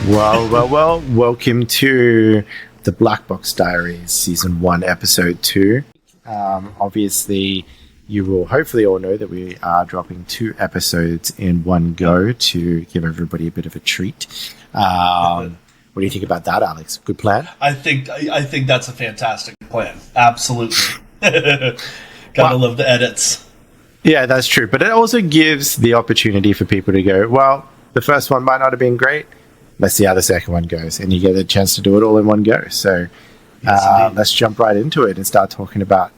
Well, welcome to the Blackbox Diaries, Season 1, Episode 2. Obviously, you will hopefully all know that we are dropping 2 episodes in one go to give everybody a bit of a treat. What do you think about that, Alex? Good plan? I think that's a fantastic plan. Absolutely. Gotta love the edits. Yeah, that's true. But it also gives the opportunity for people to go, well, the first one might not have been great. Let's see how the second one goes. And you get a chance to do it all in one go. So let's jump right into it and start talking about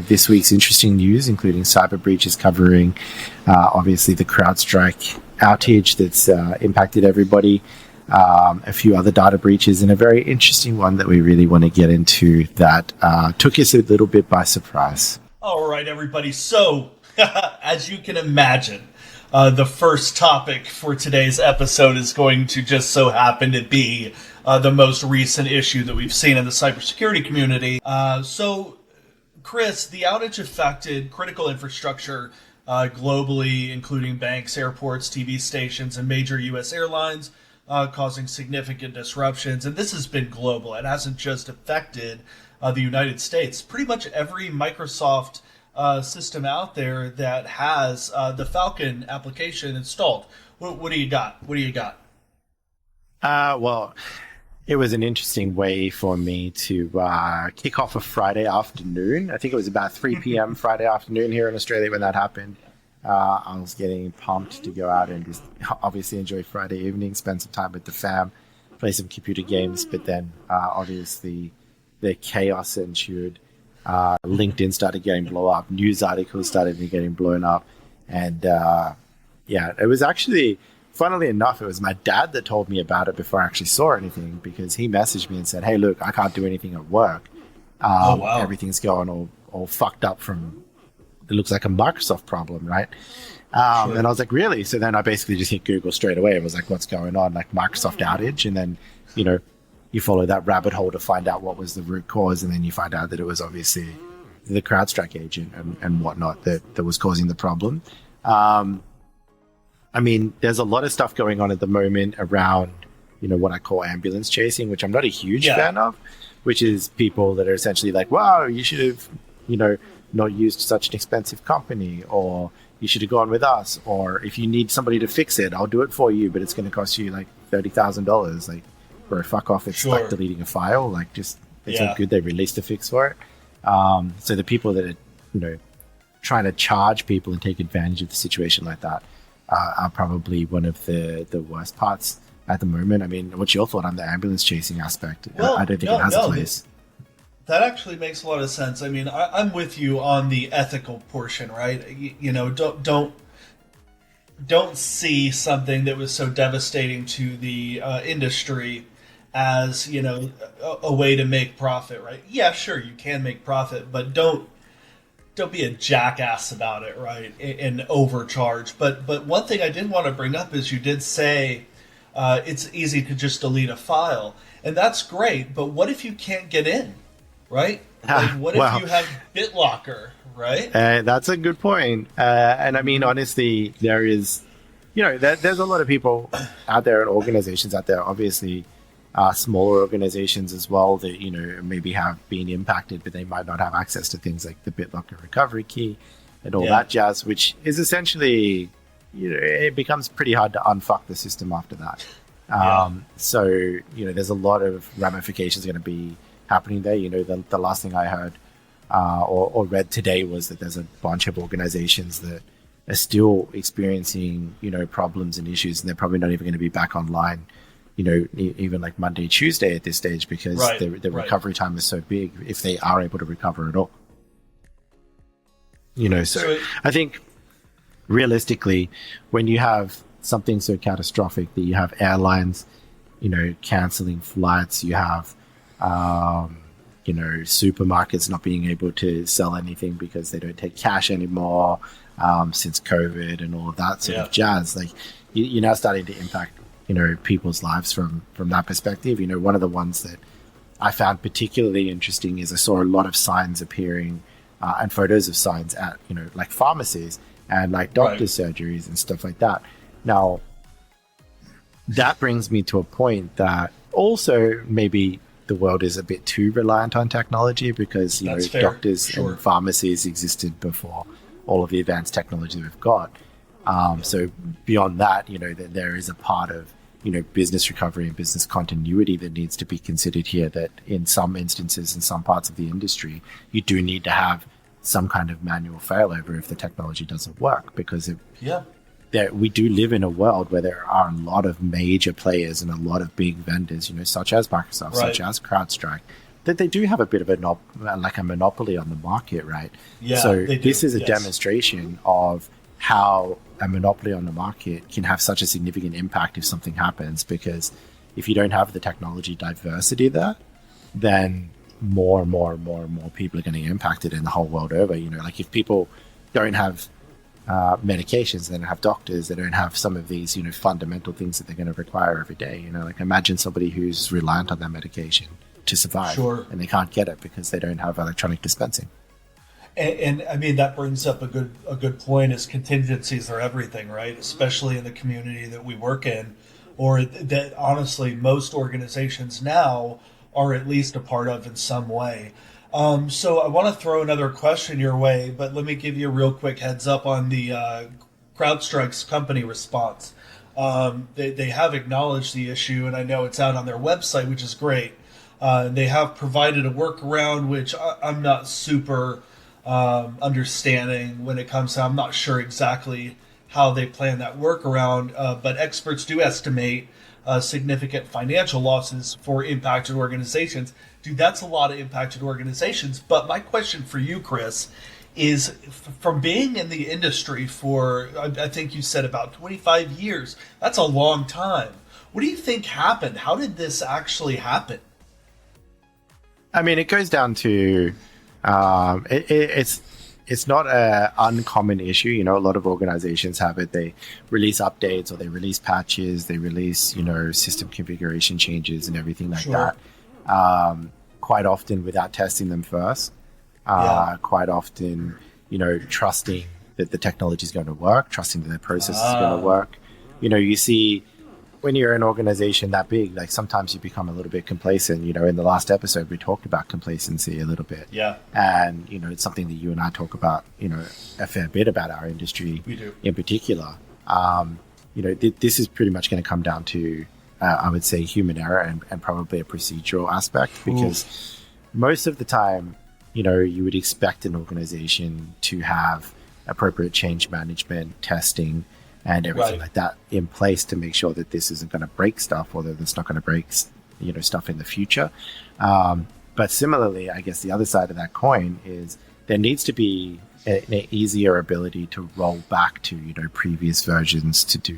this week's interesting news, including cyber breaches covering, obviously, the CrowdStrike outage that's impacted everybody, a few other data breaches, and a very interesting one that we really want to get into that took us a little bit by surprise. All right, everybody. So, as you can imagine, the first topic for today's episode is going to just so happen to be the most recent issue that we've seen in the cybersecurity community. So, Chris, the outage affected critical infrastructure globally, including banks, airports, TV stations, and major U.S. airlines, causing significant disruptions. And this has been global. It hasn't just affected the United States. Pretty much every Microsoft system out there that has the Falcon application installed. What do you got? Well, it was an interesting way for me to kick off a Friday afternoon. I think it was about 3 p.m. Friday afternoon here in Australia when that happened. I was getting pumped to go out and just obviously enjoy Friday evening, spend some time with the fam, play some computer games. But then obviously the chaos ensued. LinkedIn started getting blown up. News articles started getting blown up. And it was actually, funnily enough, it was my dad that told me about it before I actually saw anything, because he messaged me and said, hey, look, I can't do anything at work. Everything's going all fucked up from, it looks like a Microsoft problem, right? Sure. And I was like, really? So then I basically just hit Google straight away and was like, what's going on? Like Microsoft outage. And then, you follow that rabbit hole to find out what was the root cause, and then you find out that it was obviously the CrowdStrike agent and whatnot that was causing the problem. I mean, there's a lot of stuff going on at the moment around, what I call ambulance chasing, which I'm not a huge fan of, which is people that are essentially like, wow, you should have, not used such an expensive company, or you should have gone with us, or if you need somebody to fix it, I'll do it for you, but it's going to cost you like $30,000. Like, bro, fuck off, it's like deleting a file. Like, just, it's all good. They released a fix for it. So the people that are, trying to charge people and take advantage of the situation like that are probably one of the worst parts at the moment. I mean, what's your thought on the ambulance chasing aspect? I don't think it has a place. That actually makes a lot of sense. I mean, I'm with you on the ethical portion, right? Don't see something that was so devastating to the industry as, a way to make profit, right? Yeah, sure, you can make profit, but don't be a jackass about it, right? And overcharge. But one thing I did want to bring up is you did say it's easy to just delete a file, and that's great. But what if you can't get in, right? Like, what if you have BitLocker, right? That's a good point. And I mean, honestly, there is, there's a lot of people out there and organizations out there, obviously. Smaller organizations as well that maybe have been impacted, but they might not have access to things like the BitLocker recovery key and all that jazz, which is essentially it becomes pretty hard to unfuck the system after that. So there's a lot of ramifications going to be happening there. The last thing I heard or read today was that there's a bunch of organizations that are still experiencing problems and issues, and they're probably not even going to be back online even like Monday, Tuesday at this stage, because the recovery time is so big, if they are able to recover at all. So I think realistically, when you have something so catastrophic that you have airlines, canceling flights, you have, supermarkets not being able to sell anything because they don't take cash anymore since COVID and all of that sort of jazz. Like, you're now starting to impact people's lives from that perspective. One of the ones that I found particularly interesting is I saw a lot of signs appearing and photos of signs at like pharmacies and like doctor's surgeries and stuff like that. Now, that brings me to a point that also maybe the world is a bit too reliant on technology because, That's fair. doctors Sure. and pharmacies existed before all of the advanced technology we've got. So beyond that, there is a part of, business recovery and business continuity that needs to be considered here, that in some instances, in some parts of the industry, you do need to have some kind of manual failover if the technology doesn't work, because Yeah. we do live in a world where there are a lot of major players and a lot of big vendors, such as Microsoft, Right. such as CrowdStrike, that they do have a bit of a monopoly on the market, right? Yeah, So they do, this is a yes. demonstration of how a monopoly on the market can have such a significant impact if something happens, because if you don't have the technology diversity there, then more and more and more and more people are getting impacted in the whole world over. Like if people don't have medications, they don't have doctors, they don't have some of these, fundamental things that they're going to require every day. Like imagine somebody who's reliant on that medication to survive, Sure. and they can't get it because they don't have electronic dispensing. And I mean that brings up a good point. Is contingencies are everything, right? Especially in the community that we work in, or that honestly most organizations now are at least a part of in some way. So I want to throw another question your way, but let me give you a real quick heads up on the CrowdStrike's company response. They have acknowledged the issue, and I know it's out on their website, which is great. They have provided a workaround, which I'm not super understanding when it comes to. I'm not sure exactly how they plan that workaround, but experts do estimate significant financial losses for impacted organizations. Dude, that's a lot of impacted organizations. But my question for you, Chris, is from being in the industry for, I think you said about 25 years, that's a long time. What do you think happened? How did this actually happen? I mean, it goes down to it's not an uncommon issue. A lot of organizations have it. They release updates or they release patches. They release, system configuration changes and everything like Sure. that. Quite often without testing them first. Yeah. Quite often, trusting that the technology is going to work, trusting that the process is going to work. You see when you're an organization that big, like sometimes you become a little bit complacent. In the last episode, we talked about complacency a little bit. Yeah. And, it's something that you and I talk about, a fair bit about our industry We do. in particular. This is pretty much going to come down to, I would say, human error and probably a procedural aspect, because most of the time, you would expect an organization to have appropriate change management, testing, and everything Right. like that in place to make sure that this isn't going to break stuff, or that it's not going to break, stuff in the future. But similarly, I guess the other side of that coin is there needs to be an easier ability to roll back to, previous versions to do,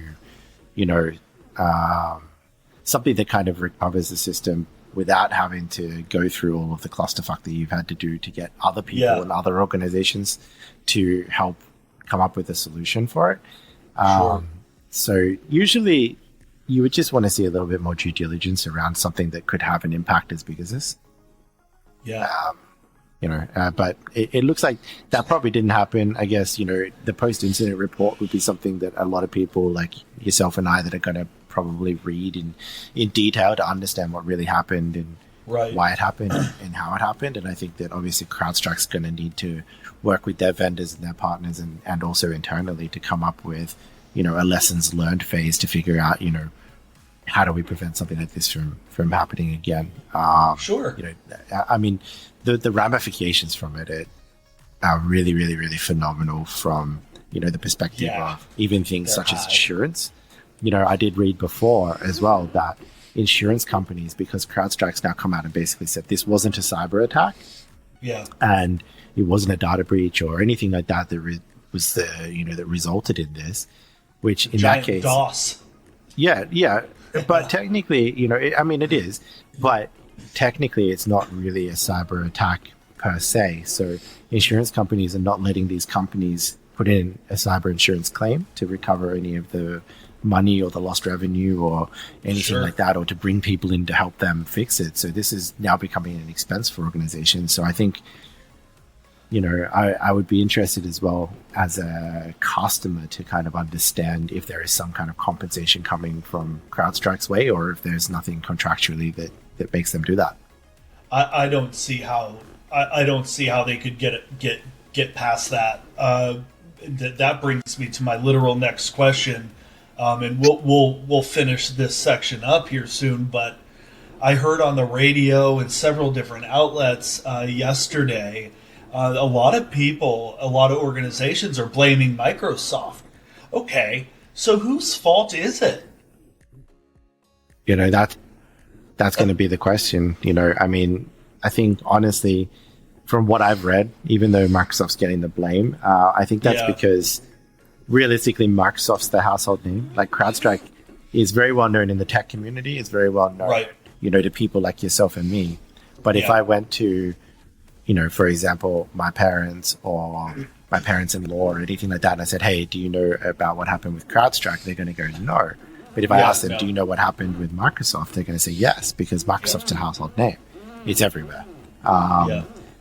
something that kind of recovers the system without having to go through all of the clusterfuck that you've had to do to get other people Yeah. and other organizations to help come up with a solution for it. Sure. So usually you would just want to see a little bit more due diligence around something that could have an impact as big as this. Yeah. But it looks like that probably didn't happen. I guess, the post-incident report would be something that a lot of people like yourself and I that are going to probably read in detail to understand what really happened and Right. why it happened and how it happened. And I think that obviously CrowdStrike's going to need to work with their vendors and their partners and also internally to come up with, a lessons learned phase to figure out, how do we prevent something like this from happening again? Sure. I mean, the ramifications from it are really, really, really phenomenal from, the perspective Yeah. of even things They're such as high. insurance. I did read before as well that insurance companies, because CrowdStrike's now come out and basically said this wasn't a cyber attack Yeah. and it wasn't a data breach or anything like that was that resulted in this, which in Giant that case, DOS. yeah, but technically, it is, but technically it's not really a cyber attack per se. So insurance companies are not letting these companies put in a cyber insurance claim to recover any of the money or the lost revenue or anything Sure. like that, or to bring people in to help them fix it. So this is now becoming an expense for organizations. So I think I would be interested as well as a customer to kind of understand if there is some kind of compensation coming from CrowdStrike's way, or if there's nothing contractually that makes them do that. I don't see how they could get past that. That brings me to my literal next question, and we'll finish this section up here soon. But I heard on the radio and several different outlets yesterday, a lot of organizations are blaming Microsoft. Okay, so whose fault is it? That's going to be the question. I think honestly, from what I've read, even though Microsoft's getting the blame, I think that's because realistically, Microsoft's the household name. Like CrowdStrike is very well known in the tech community. It's very well known, right, to people like yourself and me. But if I went to, for example, my parents or my parents-in-law or anything like that, and I said, hey, do you know about what happened with CrowdStrike? They're going to go, no. But if I ask them, do you know what happened with Microsoft? They're going to say yes, because Microsoft's a household name. It's everywhere.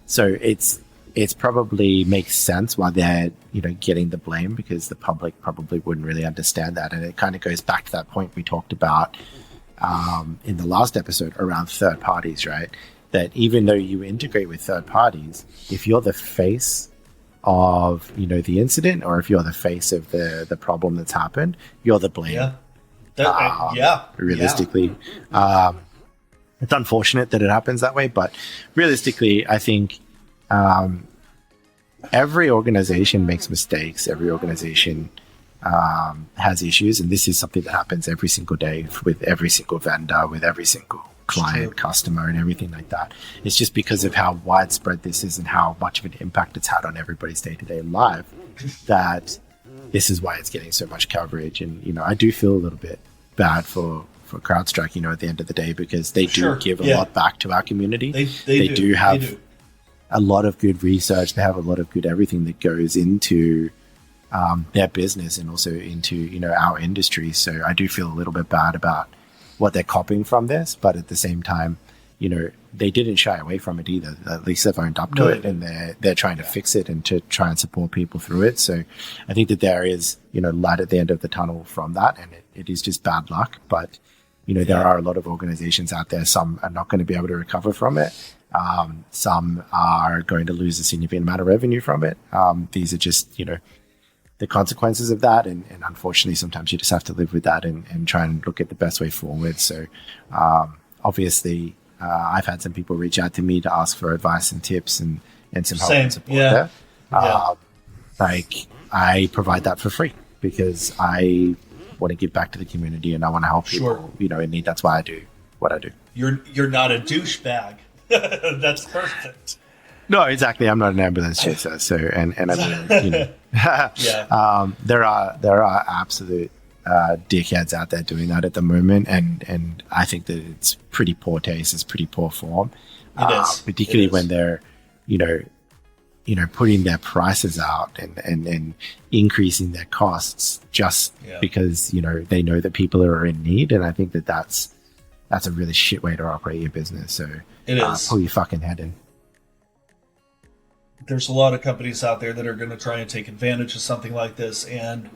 So it's probably makes sense why they're, getting the blame, because the public probably wouldn't really understand that. And it kind of goes back to that point we talked about in the last episode around third parties, right? That even though you integrate with third parties, if you're the face of, the incident, or if you're the face of the problem that's happened, you're the blame. Realistically. It's unfortunate that it happens that way, but realistically, I think every organization makes mistakes. Every organization has issues, and this is something that happens every single day with every single vendor, with every single client, customer, and everything like that. It's just because of how widespread this is and how much of an impact it's had on everybody's day-to-day life that this is why it's getting so much coverage. And, I do feel a little bit bad for CrowdStrike, at the end of the day, because they do give a lot back to our community. They do have a lot of good research. They have a lot of good everything that goes into their business and also into, our industry. So I do feel a little bit bad about what they're copying from this, but at the same time, they didn't shy away from it either. At least they've owned up to it, and they're trying to fix it and to try and support people through it. So I think that there is, light at the end of the tunnel from that, and it is just bad luck. But, there are a lot of organizations out there. Some are not going to be able to recover from it. Some are going to lose a significant amount of revenue from it. These are just, the consequences of that. And unfortunately, sometimes you just have to live with that and try and look at the best way forward. So obviously, I've had some people reach out to me to ask for advice and tips and some help and support there. I provide that for free because I want to give back to the community and I want to help people, in need. That's why I do what I do. You're not a douchebag. That's perfect. No, exactly. I'm not an ambulance chaser. So, and I mean, there are absolute dickheads out there doing that at the moment, and I think that it's pretty poor taste. It's pretty poor form. It is, particularly when they're, putting their prices out and increasing their costs just because they know that people are in need. And I think that that's a really shit way to operate your business. So it is. Pull your fucking head in. There's a lot of companies out there that are going to try and take advantage of something like this, and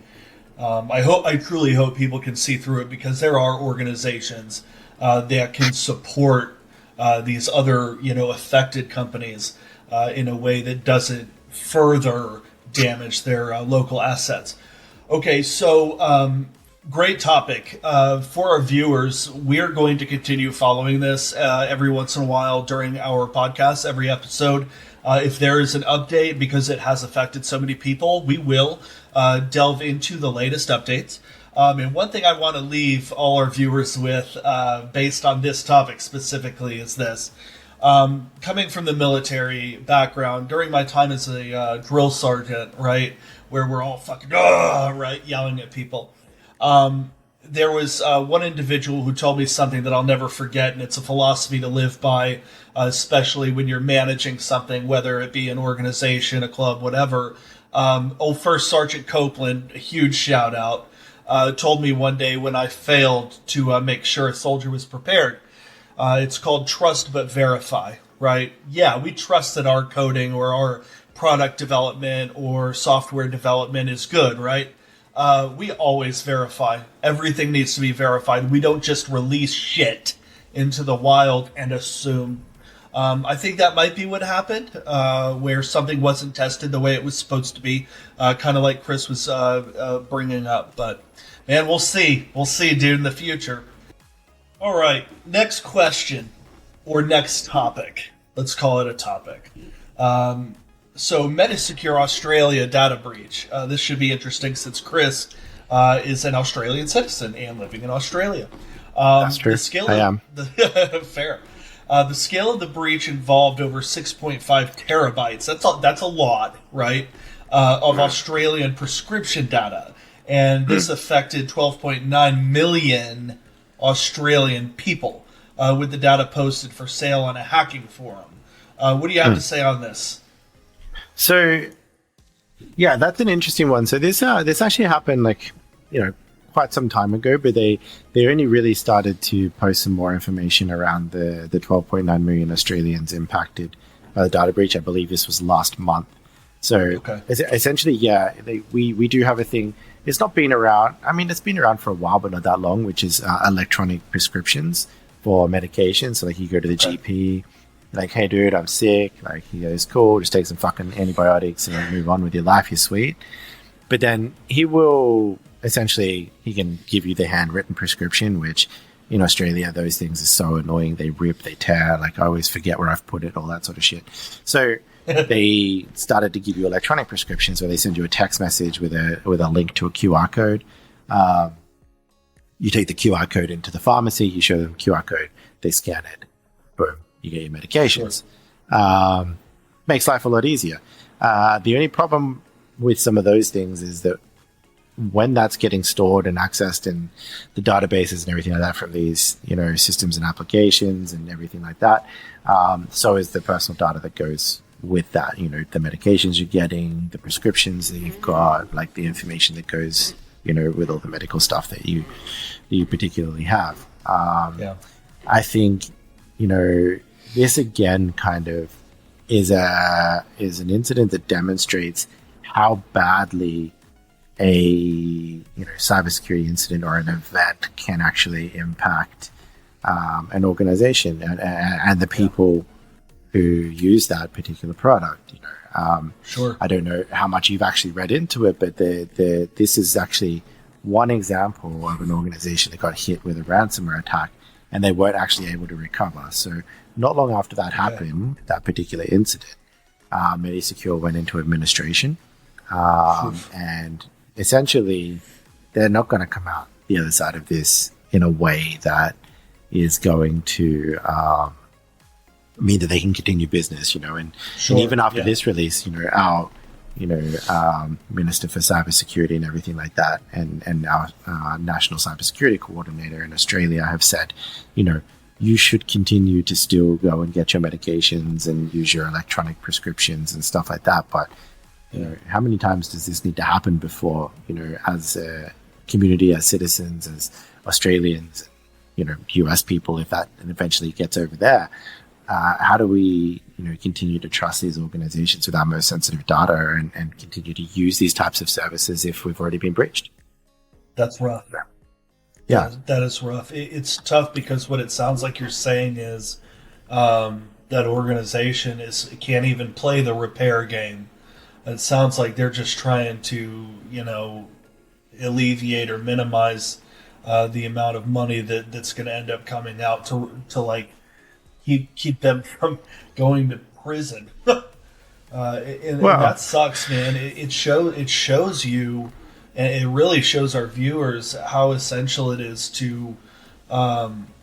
I truly hope people can see through it, because there are organizations that can support these other affected companies in a way that doesn't further damage their local assets. Okay, so great topic. For our viewers, we're going to continue following this every once in a while during our podcast, every episode. If there is an update, because it has affected so many people, we will delve into the latest updates. And one thing I want to leave all our viewers with, based on this topic specifically, is this. Coming from the military background, during my time as a drill sergeant, right, where we're all fucking, right, yelling at people, there was one individual who told me something that I'll never forget, and it's a philosophy to live by, especially when you're managing something, whether it be an organization, a club, whatever. Old First Sergeant Copeland, a huge shout out, told me one day when I failed to make sure a soldier was prepared. It's called trust but verify, right? Yeah, we trust that our coding or our product development or software development is good, right? We always verify. Everything needs to be verified. We don't just release shit into the wild and assume. I think that might be what happened, where something wasn't tested the way it was supposed to be, kind of like Chris was bringing up. But, man, we'll see. We'll see, dude, in the future. All right, next question, or next topic. Let's call it a topic. So, Medi-Secure Australia data breach. This should be interesting since Chris is an Australian citizen and living in Australia. That's true. I am. Fair. The scale of the breach involved over 6.5 terabytes. That's a lot, right? Of Australian prescription data. And this affected 12.9 million Australian people, with the data posted for sale on a hacking forum. What do you have to say on this? So, yeah, that's an interesting one. So this actually happened quite some time ago, but they only really started to post some more information around the 12.9 million Australians impacted by the data breach. I believe this was last month. So essentially, yeah, we do have a thing. It's not been around. I mean, it's been around for a while, but not that long, which is electronic prescriptions for medication. So you go to the GP, like, hey, dude, I'm sick. Like, he goes, cool, just take some fucking antibiotics and move on with your life. You're sweet. But then he can give you the handwritten prescription, which in Australia, those things are so annoying. They rip, they tear. Like, I always forget where I've put it, all that sort of shit. So they started to give you electronic prescriptions where they send you a text message with a link to a QR code. You take the QR code into the pharmacy, you show them QR code, they scan it. Boom, you get your medications. Sure. Makes life a lot easier. The only problem with some of those things is that when that's getting stored and accessed in the databases and everything like that from these, systems and applications and everything like that, so is the personal data that goes with that. The medications you're getting, the prescriptions that you've got, like the information that goes, with all the medical stuff that you particularly have. I think, this again kind of is an incident that demonstrates how badly a cybersecurity incident or an event can actually impact an organization and the people who use that particular product. Sure. I don't know how much you've actually read into it, but this is actually one example of an organization that got hit with a ransomware attack and they weren't actually able to recover. So not long after that happened, that particular incident, Medi-Secure went into administration. And essentially, they're not going to come out the other side of this in a way that is going to mean that they can continue business, and even after this release, our Minister for Cybersecurity and everything like that, and our National Cybersecurity Coordinator in Australia have said, you should continue to still go and get your medications and use your electronic prescriptions and stuff like that, but how many times does this need to happen before, as a community, as citizens, as Australians, US people, if that eventually gets over there, how do we, continue to trust these organizations with our most sensitive data and continue to use these types of services if we've already been breached? That's rough. Yeah, that is rough. It's tough because what it sounds like you're saying is that organization can't even play the repair game. It sounds like they're just trying to, alleviate or minimize the amount of money that's going to end up coming out to keep them from going to prison. And that sucks, man. It shows you, and it really shows our viewers how essential it is to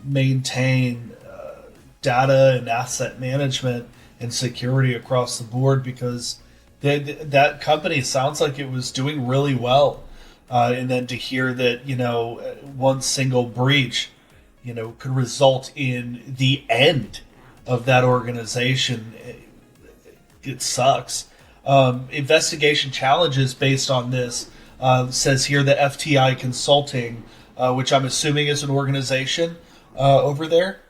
maintain data and asset management and security across the board, because that company sounds like it was doing really well, and then to hear that one single breach could result in the end of that organization, it sucks. Investigation challenges based on this says here the FTI Consulting, which I'm assuming is an organization over there.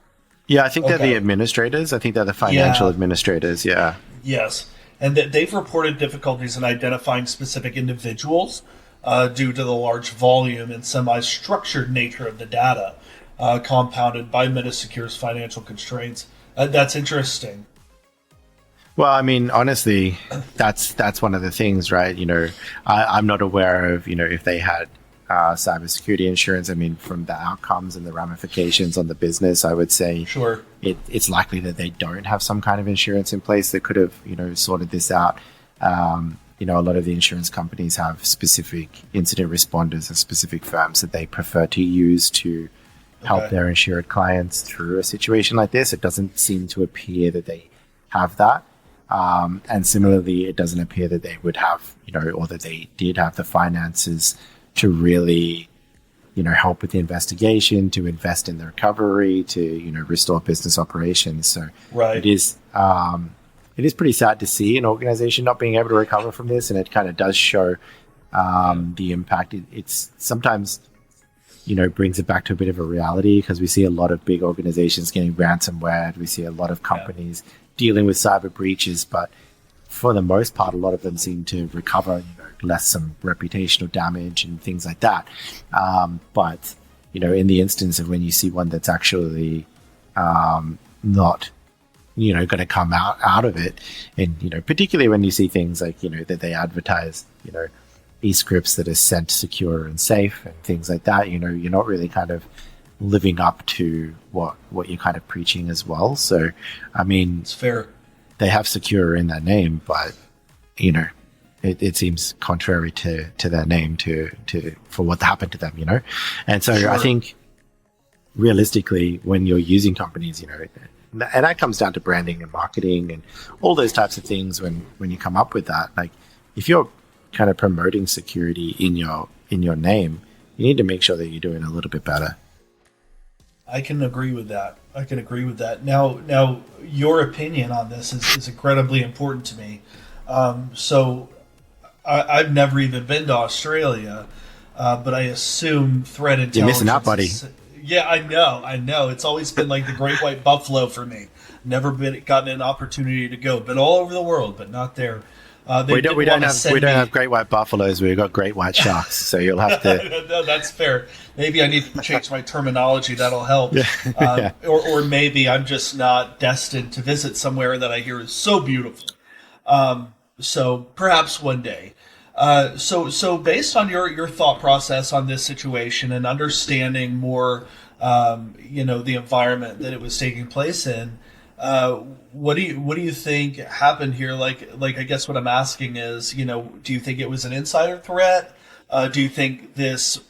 Yeah, I think they're the administrators. I think they're the financial administrators. Yeah. Yes. and that they've reported difficulties in identifying specific individuals due to the large volume and semi-structured nature of the data, compounded by Medi-Secure's financial constraints. That's interesting. Well, I mean, honestly, that's one of the things, right? I'm not aware of, if they had cybersecurity insurance. I mean, from the outcomes and the ramifications on the business, I would say Sure. It's likely that they don't have some kind of insurance in place that could have, sorted this out. A lot of the insurance companies have specific incident responders and specific firms that they prefer to use to help their insured clients through a situation like this. It doesn't seem to appear that they have that. And similarly, it doesn't appear that they would have, or that they did have the finances to really, help with the investigation, to invest in the recovery, to, restore business operations. So Right. it is pretty sad to see an organization not being able to recover from this. And it kind of does show the impact. It's sometimes, brings it back to a bit of a reality, because we see a lot of big organizations getting ransomware. We see a lot of companies dealing with cyber breaches, but for the most part, a lot of them seem to recover, less some reputational damage and things like that. But in the instance of when you see one that's actually not, going to come out of it, and particularly when you see things like that they advertise, e-scripts that are sent secure and safe and things like that, you're not really kind of living up to what you're kind of preaching as well. So, I mean, It's fair. they have secure in their name, but it seems contrary to their name for what happened to them, And so Sure. I think realistically, when you're using companies, and that comes down to branding and marketing and all those types of things. When you come up with that, like if you're kind of promoting security in your name, you need to make sure that you're doing a little bit better. I can agree with that. Now, your opinion on this is incredibly important to me. So, I've never even been to Australia, but I assume threat intelligence. You're missing out, buddy. Yeah, I know. It's always been like the great white buffalo for me. Never gotten an opportunity to go. Been all over the world, but not there. We don't have great white buffaloes. We've got great white sharks. So you'll have to. No, that's fair. Maybe I need to change my terminology. That'll help. Yeah. Or maybe I'm just not destined to visit somewhere that I hear is so beautiful. So perhaps one day. So based on your thought process on this situation and understanding more, the environment that it was taking place in, what do you think happened here? Like I guess what I'm asking is, do you think it was an insider threat? Do you think this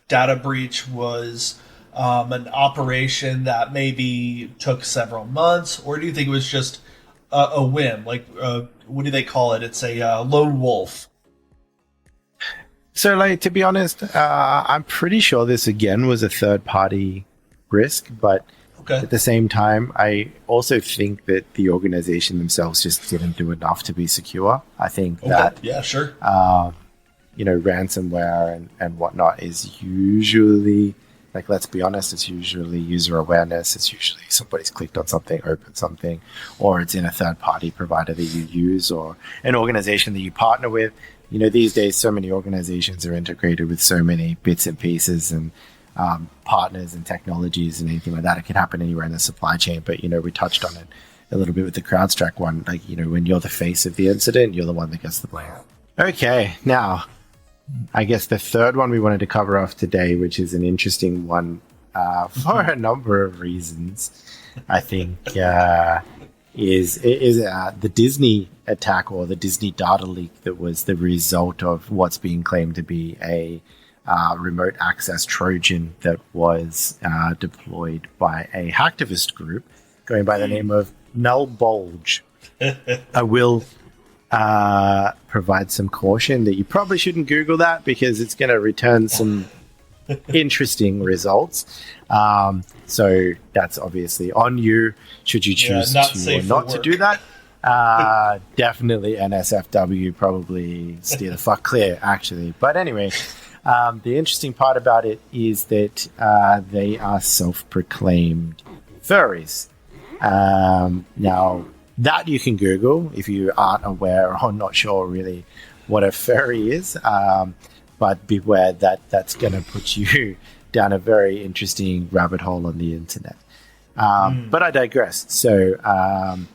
data breach was an operation that maybe took several months, or do you think it was just a whim? Like, what do they call it? It's a lone wolf. So, to be honest, I'm pretty sure this again was a third-party risk, but at the same time, I also think that the organization themselves just didn't do enough to be secure. I think that sure. Ransomware and whatnot is usually, let's be honest, it's usually user awareness. It's usually somebody's clicked on something, opened something, or it's in a third-party provider that you use or an organization that you partner with. These days, so many organizations are integrated with so many bits and pieces and partners and technologies and anything like that. It can happen anywhere in the supply chain. But, we touched on it a little bit with the CrowdStrike one. When you're the face of the incident, you're the one that gets the blame. Okay, now, I guess the third one we wanted to cover off today, which is an interesting one for a number of reasons, I think, is the Disney attack or the Disney data leak that was the result of what's being claimed to be a remote access Trojan that was deployed by a hacktivist group going by the name of Null Bulge. I will provide some caution that you probably shouldn't Google that because it's going to return some interesting results. So that's obviously on you should you choose to or not to do that. Definitely NSFW, probably steer the fuck clear, actually. But anyway, the interesting part about it is that they are self-proclaimed furries. Now, that you can Google if you aren't aware or not sure really what a furry is. But beware that that's going to put you down a very interesting rabbit hole on the internet. But I digress. So,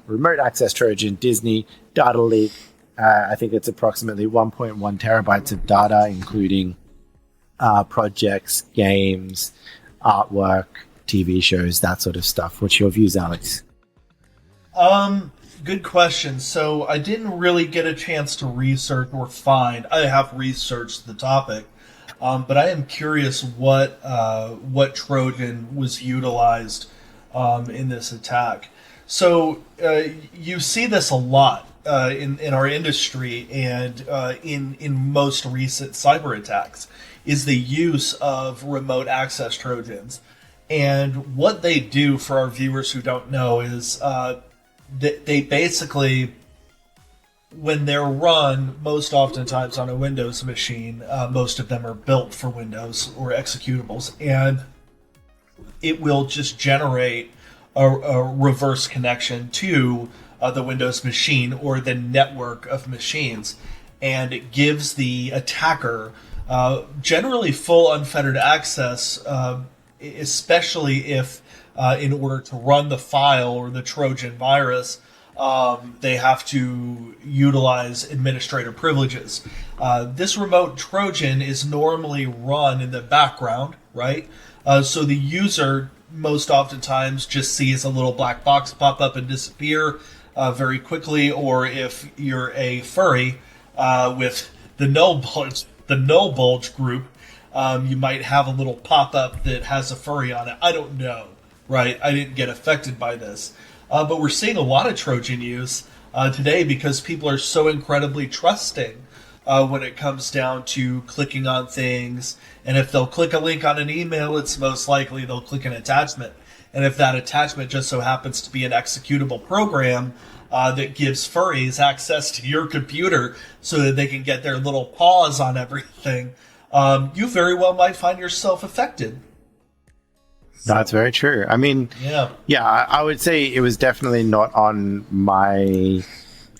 remote access Trojan, Disney, data leak. I think it's approximately 1.1 terabytes of data, including projects, games, artwork, TV shows, that sort of stuff. What's your views, Alex? Good question. So I didn't really get a chance to research or find. I have researched the topic, but I am curious what Trojan was utilized in this attack. So you see this a lot in our industry and in most recent cyber attacks is the use of remote access Trojans. And what they do, for our viewers who don't know, is they basically, when they're run, most oftentimes on a Windows machine, most of them are built for Windows or executables, and it will just generate a reverse connection to the Windows machine or the network of machines, and it gives the attacker generally full unfettered access, especially if in order to run the file or the Trojan virus, they have to utilize administrator privileges. This remote Trojan is normally run in the background, right? So the user most oftentimes just sees a little black box pop up and disappear very quickly, or if you're a furry with the null bulge group, you might have a little pop-up that has a furry on it. I don't know, right? I didn't get affected by this. But we're seeing a lot of Trojan use today because people are so incredibly trusting when it comes down to clicking on things. And if they'll click a link on an email, it's most likely they'll click an attachment. And if that attachment just so happens to be an executable program that gives furries access to your computer so that they can get their little paws on everything, you very well might find yourself affected. That's very true. I mean, I would say it was definitely not on my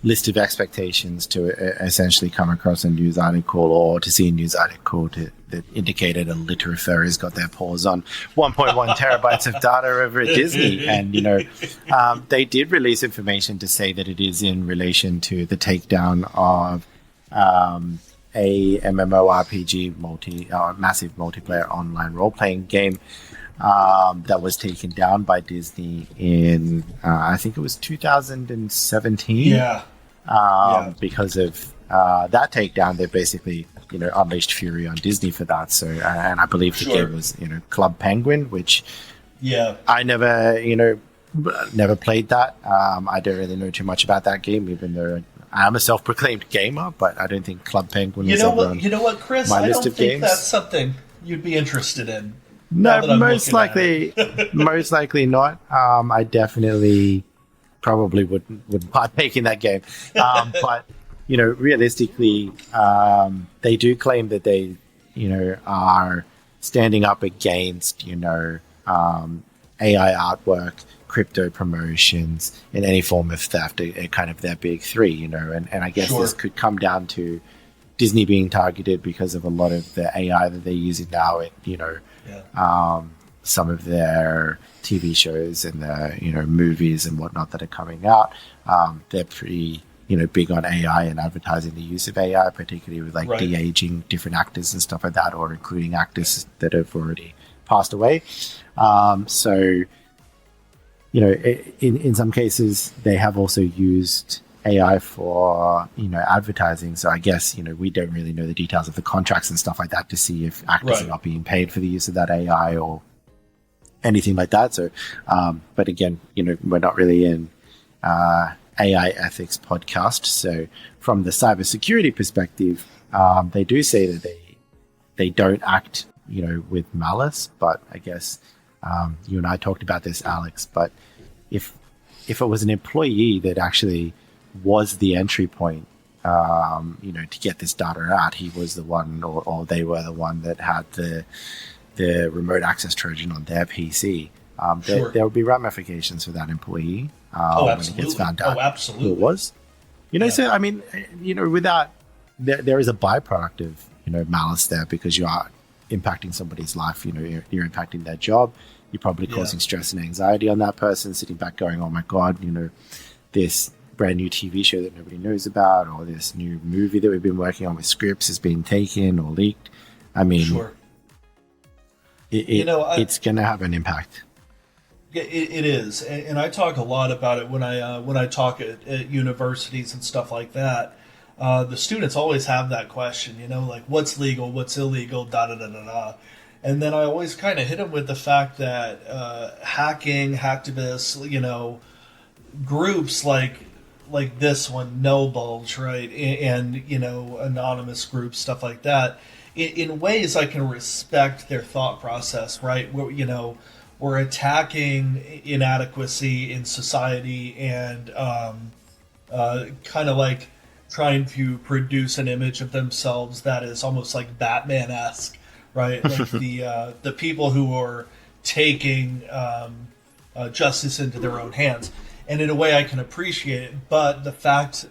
list of expectations to essentially come across a news article or to see a news article that indicated a litter of furries got their paws on 1.1 terabytes of data over at Disney. And, they did release information to say that it is in relation to the takedown of a MMORPG massive multiplayer online role-playing game that was taken down by Disney in I think it was 2017. Because of that takedown, they basically unleashed fury on Disney for that. So and I believe the game was Club Penguin, which I never played that. I don't really know too much about that game, even though I am a self-proclaimed gamer, but I don't think Club Penguin is ever on what, Chris? my I list don't of think games. that's something you'd be interested in. No, most likely not. I definitely probably wouldn't partake in that game. But realistically, they do claim that they are standing up against AI artwork, crypto promotions, and any form of theft are kind of their big three. And I guess this could come down to Disney being targeted because of a lot of the AI that they're using now. Some of their TV shows and their movies and whatnot that are coming out, they're pretty big on AI and advertising the use of AI, particularly with de-aging different actors and stuff like that, or including actors that have already passed away. So in some cases they have also used AI for advertising. So I guess we don't really know the details of the contracts and stuff like that to see if actors are not being paid for the use of that AI or anything like that. So, but again, we're not really in AI ethics podcast. So from the cybersecurity perspective, they do say that they don't act with malice. But I guess you and I talked about this, Alex. But if it was an employee that actually was the entry point, to get this data out, he was the one, or they were the one that had the remote access Trojan on their PC. There would be ramifications for that employee. Oh, when it gets absolutely. found Oh, out who it absolutely. was. Yeah. So I mean, with that, there is a byproduct of malice there, because you are impacting somebody's life. You're impacting their job. You're probably Yeah. causing stress and anxiety on that person, sitting back going, "Oh my god, this brand new TV show that nobody knows about, or this new movie that we've been working on with scripts has been taken or leaked." I mean, Sure. it's going to have an impact. It is, and I talk a lot about it when I talk at universities and stuff like that. The students always have that question, like what's legal, what's illegal, da da da da da, and then I always kind of hit them with the fact that hacking, hacktivists, groups like this one, No Bulge, right, and anonymous groups, stuff like that. In ways I can respect their thought process, right? We're attacking inadequacy in society and kind of like trying to produce an image of themselves that is almost like Batman-esque, right? Like the people who are taking justice into their own hands. And in a way, I can appreciate it, but the fact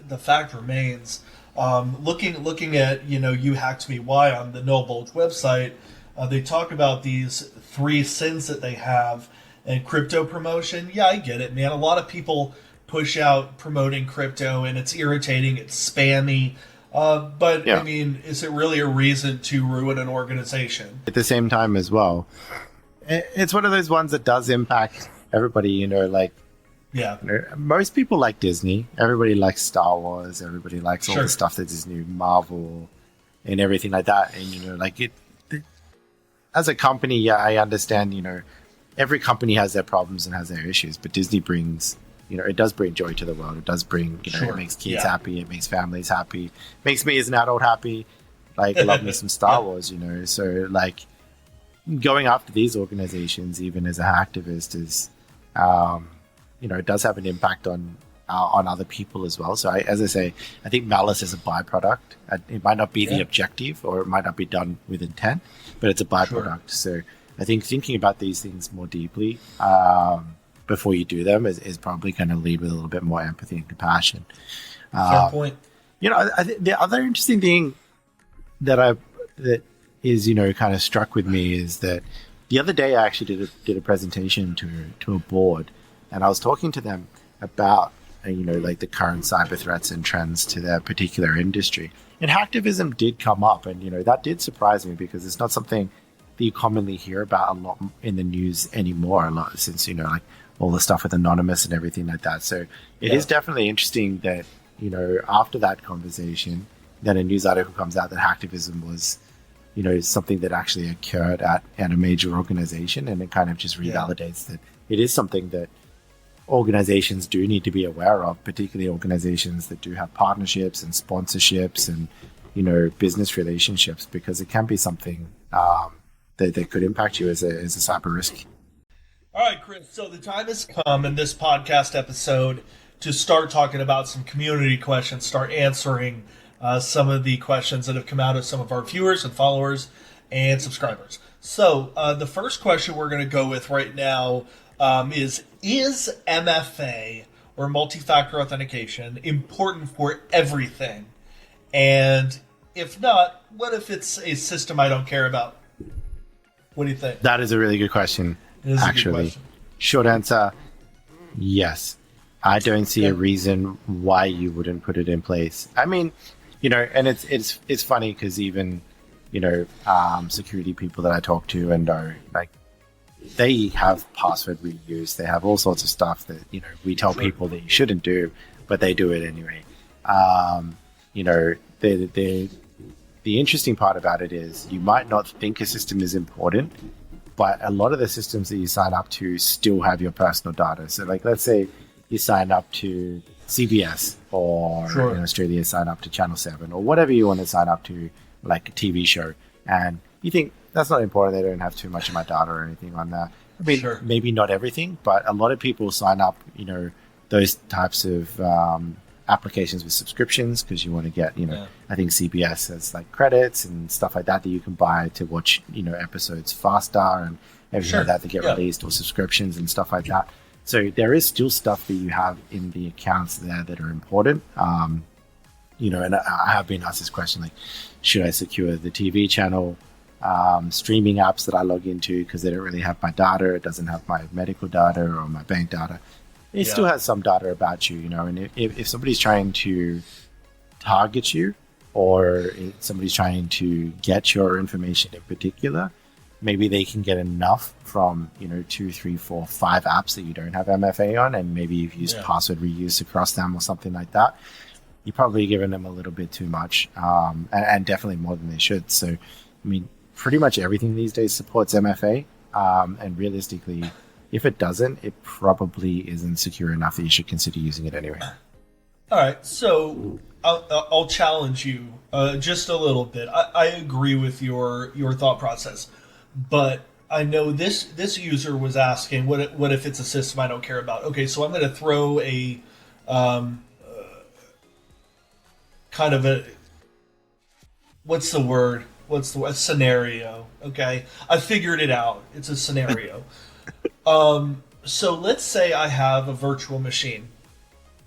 remains. Looking at You Hacked Me Why on the No Bulge website, they talk about these 3 sins that they have, and crypto promotion. Yeah, I get it, man. A lot of people push out promoting crypto, and it's irritating. It's spammy. But Yeah. I mean, is it really a reason to ruin an organization? At the same time as well, it's one of those ones that does impact everybody. Yeah, Most people like Disney. Everybody likes Star Wars. Everybody likes all Sure. the stuff that is new, Marvel, and everything like that. And as a company, yeah, I understand. Every company has their problems and has their issues, but Disney brings, it does bring joy to the world. It does bring, Sure. it makes kids Yeah. happy. It makes families happy. Makes me as an adult happy. Like, love me some Star Wars. So like, going after these organizations, even as a hacktivist, is it does have an impact on other people as well. So as I say, I think malice is a byproduct. It might not be the objective, or it might not be done with intent, but it's a byproduct. So I think thinking about these things more deeply before you do them is probably going to lead with a little bit more empathy and compassion. Fair point. I think the other interesting thing that is kind of struck with me is that the other day I actually did a presentation to a board, and I was talking to them about like the current cyber threats and trends to their particular industry. And hacktivism did come up, and that did surprise me, because it's not something that you commonly hear about a lot in the news anymore. A lot since like all the stuff with Anonymous and everything like that. So it is definitely interesting that after that conversation, then a news article comes out that hacktivism was something that actually occurred at a major organization, and it kind of just revalidates that it is something that organizations do need to be aware of, particularly organizations that do have partnerships and sponsorships and business relationships, because it can be something that could impact you as a cyber risk. All right, Chris. So the time has come in this podcast episode to start talking about some community questions, start answering some of the questions that have come out of some of our viewers and followers and subscribers. So the first question we're going to go with right now is MFA, or multi-factor authentication, important for everything? And if not, what if it's a system I don't care about? What do you think? That is a really good question. It is a good Actually, question. short answer, yes. I don't see a reason why you wouldn't put it in place. I mean, and it's funny, because even security people that I talk to and are like, they have password reuse. They have all sorts of stuff that we tell people that you shouldn't do, but they do it anyway. The interesting part about it is you might not think a system is important, but a lot of the systems that you sign up to still have your personal data. So, like, let's say you sign up to CBS, or in Australia, sign up to Channel 7, or whatever you want to sign up to, like a TV show, and you think that's not important, they don't have too much of my data or anything on that. I mean, maybe not everything, but a lot of people sign up, those types of applications with subscriptions, because you want to get, I think CBS has like credits and stuff like that you can buy to watch, episodes faster and everything like that get released, or subscriptions and stuff like that. So there is still stuff that you have in the accounts there that are important. And I have been asked this question, like, should I secure the TV channel, streaming apps that I log into because they don't really have my data. It doesn't have my medical data or my bank data. It still has some data about you, and if somebody's trying to target you or if somebody's trying to get your information in particular, maybe they can get enough from, 2, 3, 4, 5 apps that you don't have MFA on, and maybe you've used password reuse across them or something like that. You're probably giving them a little bit too much, and definitely more than they should. So, I mean, pretty much everything these days supports MFA, and realistically, if it doesn't, it probably isn't secure enough that you should consider using it anyway. All right, so I'll challenge you just a little bit. I agree with your thought process, but I know this user was asking, what if it's a system I don't care about? Okay, so I'm going to throw a kind of a what's the word? A scenario? Okay, I figured it out. It's a scenario. So let's say I have a virtual machine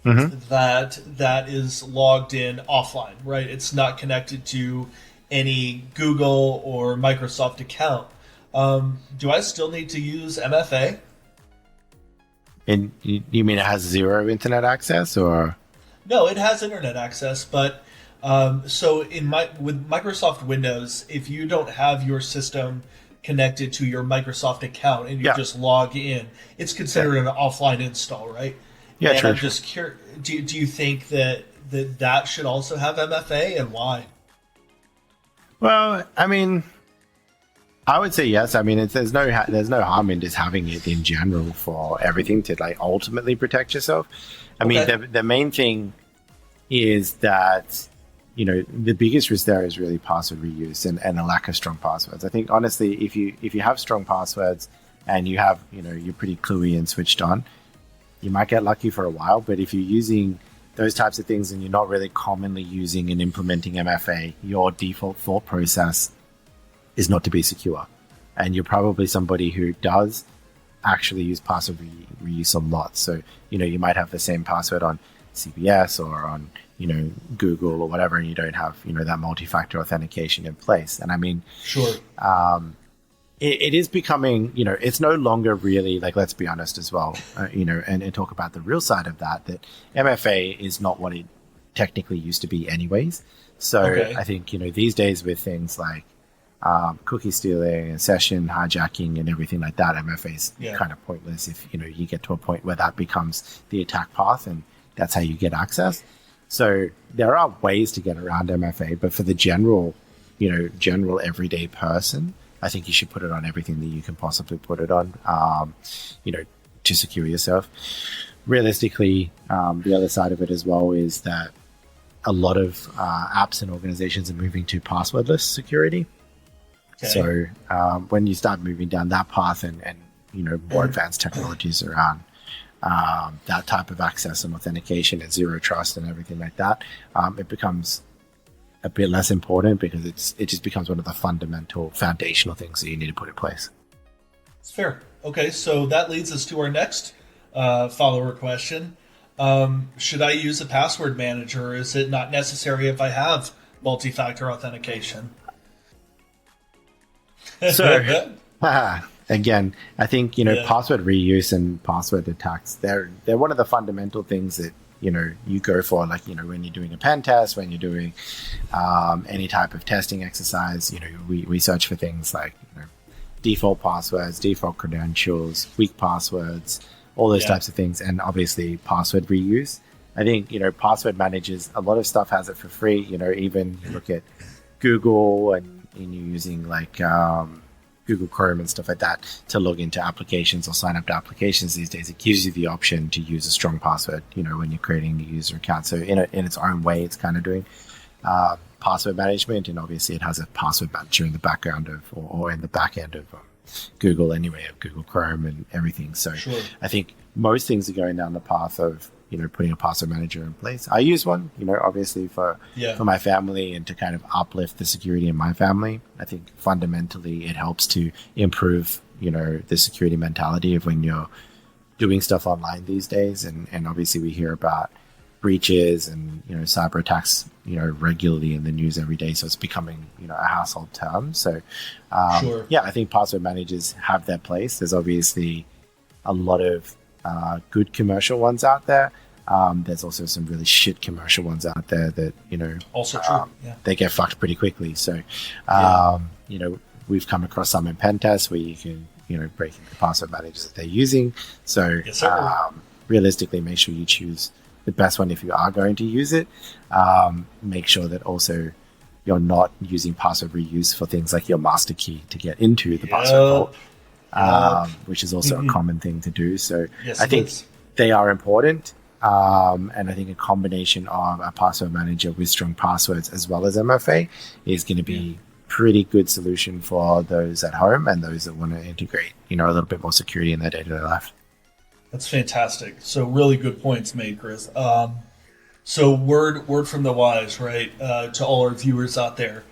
that is logged in offline, right? It's not connected to any Google or Microsoft account. Do I still need to use MFA? And you mean it has zero internet access, or? No, it has internet access, but so with Microsoft Windows, if you don't have your system connected to your Microsoft account and you just log in, it's considered an offline install, right? Yeah, and true. I'm just curious, do you think that should also have MFA, and why? Well, I mean, I would say yes. I mean, there's no harm in just having it in general for everything to like ultimately protect yourself. I mean, the main thing is that, the biggest risk there is really password reuse and a lack of strong passwords. I think honestly, if you have strong passwords and you have, you're pretty cluey and switched on, you might get lucky for a while. But if you're using those types of things and you're not really commonly using and implementing MFA, your default thought process is not to be secure. And you're probably somebody who does actually use password reuse a lot. So, you might have the same password on CBS or on, Google or whatever, and you don't have, that multi-factor authentication in place. And I mean, sure. It is becoming, it's no longer really, like, let's be honest as well, and talk about the real side of that MFA is not what it technically used to be anyways. So I think, these days with things like cookie stealing and session hijacking and everything like that, MFA is kind of pointless if, you get to a point where that becomes the attack path and that's how you get access. So there are ways to get around MFA, but for the general everyday person, I think you should put it on everything that you can possibly put it on, to secure yourself. Realistically, the other side of it as well is that a lot of apps and organizations are moving to passwordless security. Okay. So when you start moving down that path and more advanced technologies around that type of access and authentication and zero trust and everything like that, it becomes a bit less important because it just becomes one of the fundamental foundational things that you need to put in place. It's fair. Okay, so that leads us to our next follower question. Should I use a password manager, or is it not necessary if I have multi-factor authentication? So, again, I think, password reuse and password attacks, they're one of the fundamental things that, you go for, like, when you're doing a pen test, when you're doing any type of testing exercise, we search for things like default passwords, default credentials, weak passwords, all those types of things, and obviously password reuse. I think, password managers, a lot of stuff has it for free. Even look at Google and you're using like Google Chrome and stuff like that to log into applications or sign up to applications these days. It gives you the option to use a strong password, when you're creating a user account. So in its own way, it's kind of doing password management, and obviously it has a password manager in the background of, or in the back end of Google anyway, of Google Chrome and everything. So I think most things are going down the path of, putting a password manager in place. I use one, obviously for my family and to kind of uplift the security in my family. I think fundamentally it helps to improve, the security mentality of when you're doing stuff online these days, and obviously we hear about breaches and cyber attacks regularly in the news every day, so it's becoming a household term. So Sure. yeah, I think password managers have their place. There's obviously a lot of good commercial ones out there. There's also some really shit commercial ones out there that Also true. Yeah. they get fucked pretty quickly. So we've come across some in pen tests where you can break into the password managers that they're using. So Yes, sir. Realistically, make sure you choose the best one if you are going to use it. Make sure that also you're not using password reuse for things like your master key to get into the password vault, which is also a common thing to do. So Yes, I think is. they are important. And I think a combination of a password manager with strong passwords as well as MFA is going to be pretty good solution for those at home and those that want to integrate, a little bit more security in their day-to-day life. That's fantastic. So really good points made, Chris. So word from the wise, right, to all our viewers out there.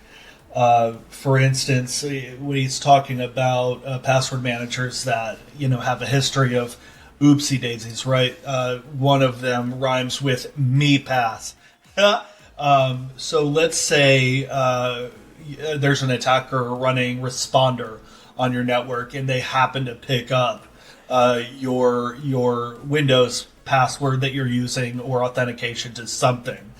For instance, when he's talking about password managers that have a history of oopsie daisies, right? One of them rhymes with me pass. So let's say there's an attacker running responder on your network, and they happen to pick up your Windows password that you're using or authentication to something,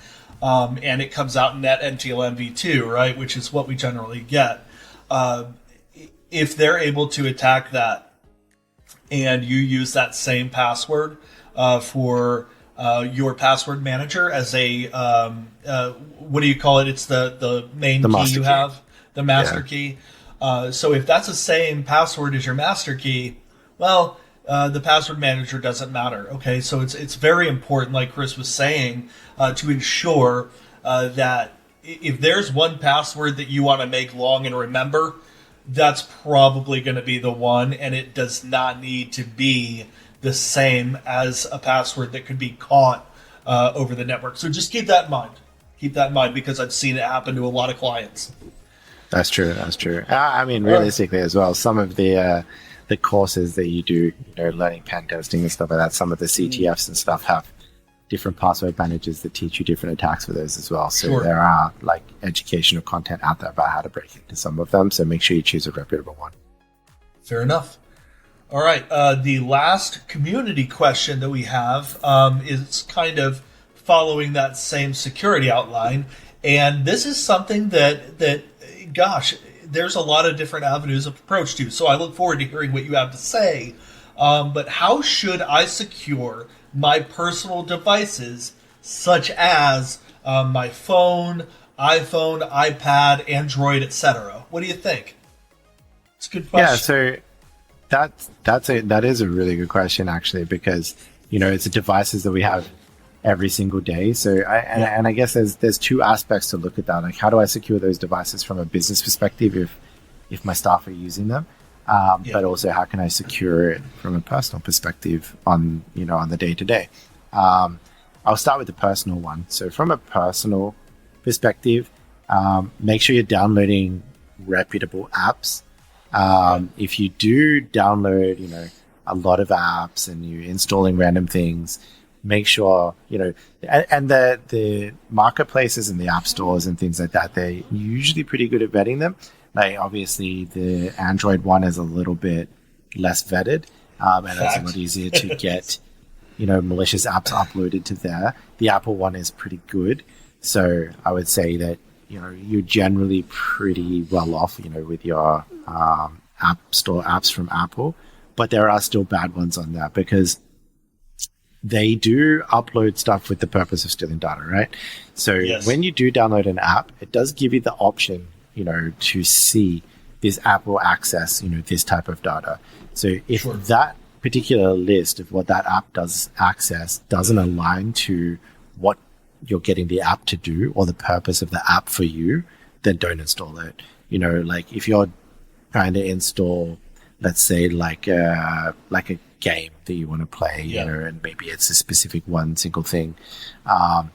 and it comes out in that NTLM-v2, right, which is what we generally get. If they're able to attack that, and you use that same password for your password manager as a what do you call it? It's the main key you have, the master key. So if that's the same password as your master key, well, the password manager doesn't matter. Okay, so it's very important, like Chris was saying, to ensure that if there's one password that you want to make long and remember, that's probably going to be the one, and it does not need to be the same as a password that could be caught over the network. So just keep that in mind. Keep that in mind, because I've seen it happen to a lot of clients. That's true. That's true. I mean, realistically as well, some of the courses that you do, learning pen testing and stuff like that, some of the CTFs and stuff have different password managers that teach you different attacks for those as well. So there are like educational content out there about how to break into some of them. So make sure you choose a reputable one. Fair enough. All right. The last community question that we have is kind of following that same security outline. And this is something that gosh, there's a lot of different avenues of approach to. So I look forward to hearing what you have to say. But how should I secure my personal devices, such as my phone, iPhone, iPad, Android, etc.? What do you think? It's a good question. Yeah, so that is a really good question, actually, because it's the devices that we have every single day. So I guess there's two aspects to look at that. Like, how do I secure those devices from a business perspective if my staff are using them? But also, how can I secure it from a personal perspective on the day to day? I'll start with the personal one. So from a personal perspective, make sure you're downloading reputable apps. If you do download, a lot of apps and you're installing random things, make sure, and the marketplaces and the app stores and things like that, they're usually pretty good at vetting them. Like, obviously, the Android one is a little bit less vetted, and it's a lot easier to get, malicious apps uploaded to there. The Apple one is pretty good. So I would say that, you're generally pretty well off, with your app store apps from Apple. But there are still bad ones on there because they do upload stuff with the purpose of stealing data, right? So when you do download an app, it does give you the option, to see this app will access, this type of data. So if that particular list of what that app does access doesn't align to what you're getting the app to do or the purpose of the app for you, then don't install it. Like if you're trying to install, let's say like a game that you want to play, and maybe it's a specific one single thing,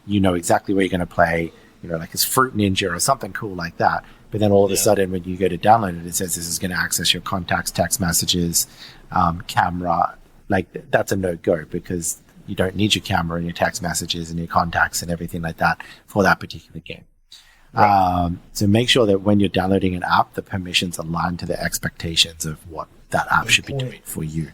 exactly what you're going to play, like it's Fruit Ninja or something cool like that. But then all of a sudden, when you go to download it, it says this is going to access your contacts, text messages, camera, that's a no-go because you don't need your camera and your text messages and your contacts and everything like that for that particular game. Right. So make sure that when you're downloading an app, the permissions align to the expectations of what that app should be doing for you.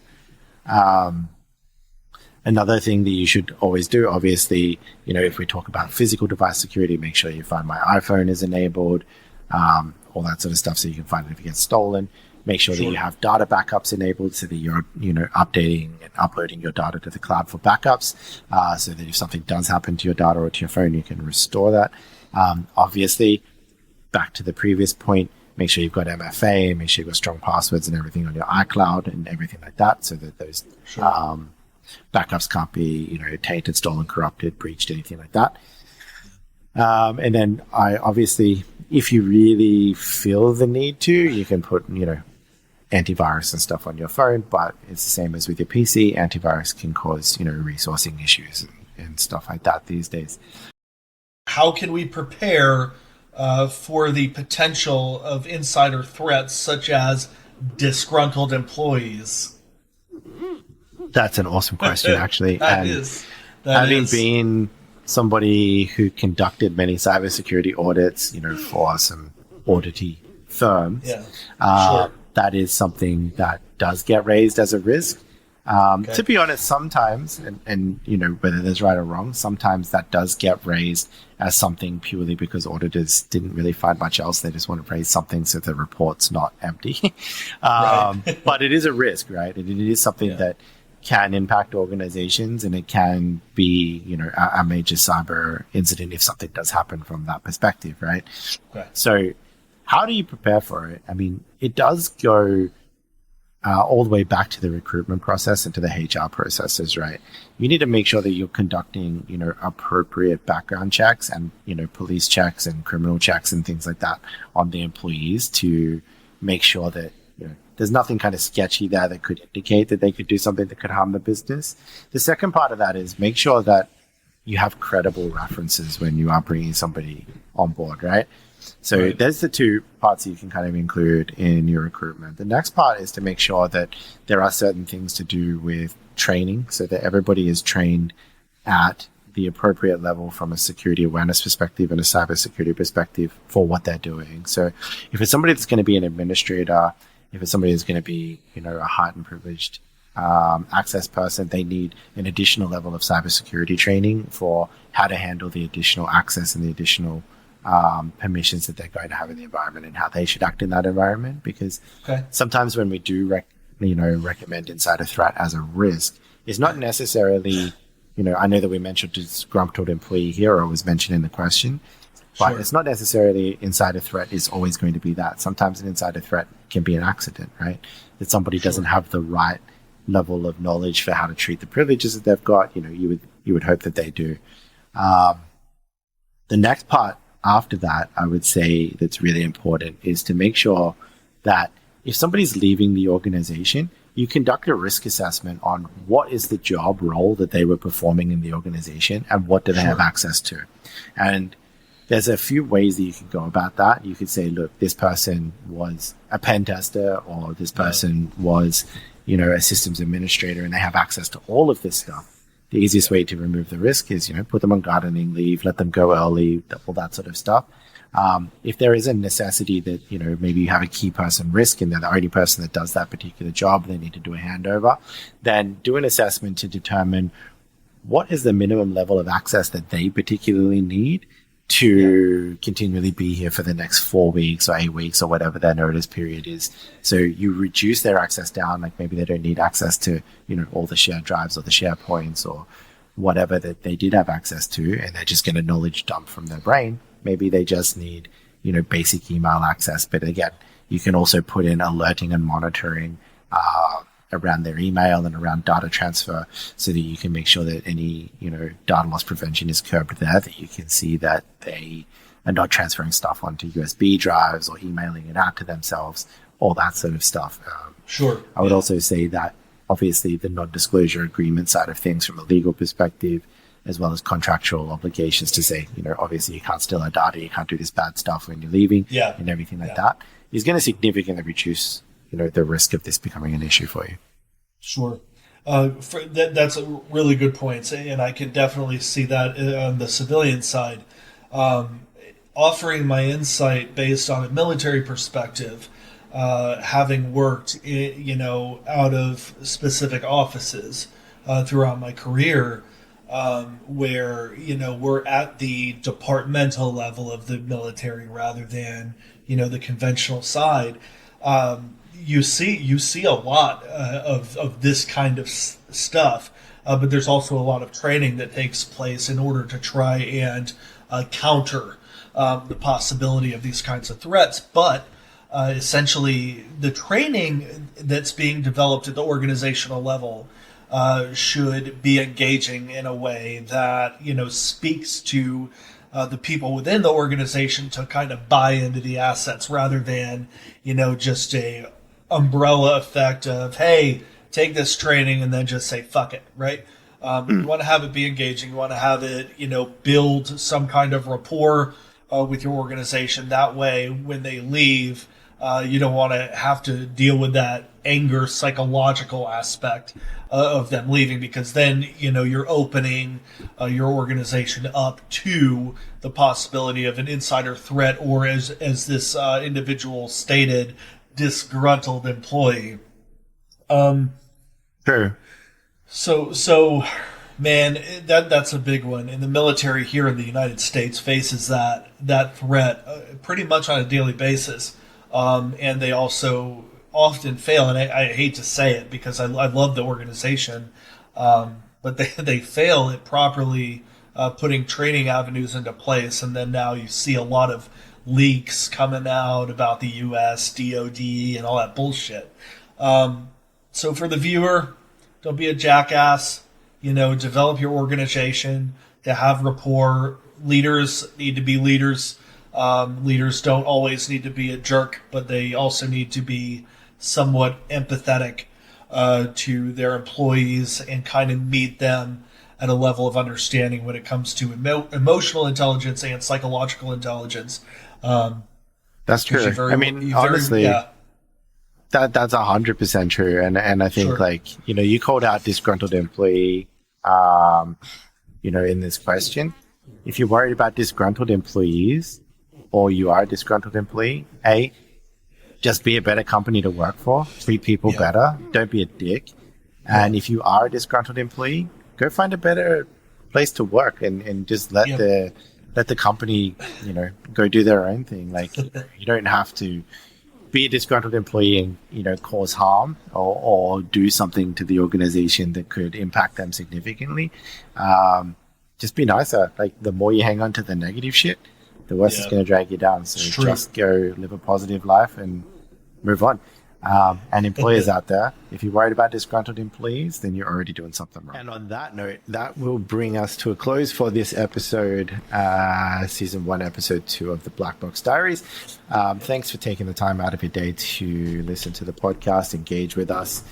Another thing that you should always do, obviously, if we talk about physical device security, make sure you find my iPhone is enabled, all that sort of stuff so you can find it if it gets stolen. Make sure that you have data backups enabled so that you're, updating and uploading your data to the cloud for backups, so that if something does happen to your data or to your phone, you can restore that. Obviously, back to the previous point, make sure you've got MFA, make sure you've got strong passwords and everything on your iCloud and everything like that so that those backups can't be, tainted, stolen, corrupted, breached, anything like that. And then obviously, if you really feel the need to, you can put, antivirus and stuff on your phone, but it's the same as with your PC. Antivirus can cause, resourcing issues and stuff like that these days. How can we prepare for the potential of insider threats such as disgruntled employees? That's an awesome question, actually. Having been somebody who conducted many cybersecurity audits, for some audity firms, that is something that does get raised as a risk. To be honest, sometimes, and whether there's right or wrong, sometimes that does get raised as something purely because auditors didn't really find much else. They just want to raise something so the report's not empty. But it is a risk, right? It is something that can impact organizations, and it can be, a major cyber incident if something does happen from that perspective, right? So how do you prepare for it? I mean, it does go all the way back to the recruitment process and to the HR processes, right? You need to make sure that you're conducting, appropriate background checks and, police checks and criminal checks and things like that on the employees to make sure that, there's nothing kind of sketchy there that could indicate that they could do something that could harm the business. The second part of that is make sure that you have credible references when you are bringing somebody on board, right? So there's the two parts that you can kind of include in your recruitment. The next part is to make sure that there are certain things to do with training so that everybody is trained at the appropriate level from a security awareness perspective and a cybersecurity perspective for what they're doing. So if it's somebody that's going to be an administrator, if it's somebody that's going to be, a heightened privileged access person, they need an additional level of cybersecurity training for how to handle the additional access and the additional permissions that they're going to have in the environment and how they should act in that environment. Because sometimes when we do recommend insider threat as a risk, it's not necessarily, I know that we mentioned disgruntled employee here, or was mentioned in the question, but it's not necessarily insider threat is always going to be that. Sometimes an insider threat can be an accident, right? That somebody doesn't have the right level of knowledge for how to treat the privileges that they've got. You would hope that they do. The next part after that, I would say that's really important is to make sure that if somebody's leaving the organization, you conduct a risk assessment on what is the job role that they were performing in the organization and what do they have access to. And there's a few ways that you can go about that. You could say, look, this person was a pen tester, or this person was, a systems administrator, and they have access to all of this stuff. The easiest way to remove the risk is, put them on gardening leave, let them go early, all that sort of stuff. If there is a necessity that, maybe you have a key person risk and they're the only person that does that particular job, they need to do a handover, then do an assessment to determine what is the minimum level of access that they particularly need to continually be here for the next 4 weeks or 8 weeks or whatever their notice period is. So you reduce their access down, like maybe they don't need access to, all the shared drives or the share points or whatever that they did have access to, and they're just going to knowledge dump from their brain. Maybe they just need, basic email access. But again, you can also put in alerting and monitoring around their email and around data transfer so that you can make sure that any, data loss prevention is curbed there, that you can see that they are not transferring stuff onto USB drives or emailing it out to themselves, all that sort of stuff. I would also say that obviously the non-disclosure agreement side of things from a legal perspective, as well as contractual obligations to say, obviously you can't steal our data, you can't do this bad stuff when you're leaving and everything like that, is going to significantly reduce, the risk of this becoming an issue for you. Sure. That's a really good point, and I can definitely see that on the civilian side. Offering my insight based on a military perspective, having worked, out of specific offices throughout my career, where we're at the departmental level of the military rather than the conventional side. You see a lot of this kind of stuff, but there's also a lot of training that takes place in order to try and counter the possibility of these kinds of threats. But essentially, the training that's being developed at the organizational level should be engaging in a way that speaks to the people within the organization to kind of buy into the assets rather than just a umbrella effect of, hey, take this training and then just say fuck it, right? You want to have it be engaging. You want to have it build some kind of rapport with your organization. That way, when they leave, you don't want to have to deal with that anger psychological aspect of them leaving, because then you're opening your organization up to the possibility of an insider threat, or as this individual stated, disgruntled employee. True. So man, that's a big one. And the military here in the United States faces that threat pretty much on a daily basis. And they also often fail, and I hate to say it because I love the organization, but they fail at properly putting training avenues into place, and then now you see a lot of leaks coming out about the U.S., DOD, and all that bullshit. So for the viewer, don't be a jackass. Develop your organization to have rapport. Leaders need to be leaders. Leaders don't always need to be a jerk, but they also need to be somewhat empathetic to their employees and kind of meet them at a level of understanding when it comes to emotional intelligence and psychological intelligence. That's true. Honestly, yeah. that's 100% true. And I think, Sure. you called out disgruntled employee, in this question. If you're worried about disgruntled employees, or you are a disgruntled employee, just be a better company to work for. Treat people better. Don't be a dick. And if you are a disgruntled employee, go find a better place to work and just let the company, go do their own thing. Like, you don't have to be a disgruntled employee and, cause harm or do something to the organization that could impact them significantly. Just be nicer. Like, the more you hang on to the negative shit, the worse it's going to drag you down. So just go live a positive life and move on. And employers out there, if you're worried about disgruntled employees, then you're already doing something wrong. And on that note, that will bring us to a close for this episode, season 1, episode 2 of the Blackbox Diaries. Thanks for taking the time out of your day to listen to the podcast, engage with us.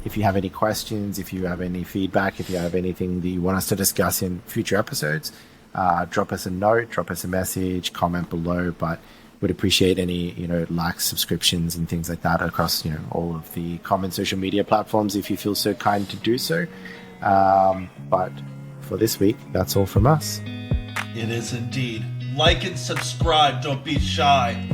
If you have any questions, if you have any feedback, if you have anything that you want us to discuss in future episodes, drop us a note, drop us a message, comment below. But would appreciate any likes, subscriptions, and things like that across all of the common social media platforms if you feel so kind to do so. But for this week, that's all from us. It is indeed. Like and subscribe. Don't be shy.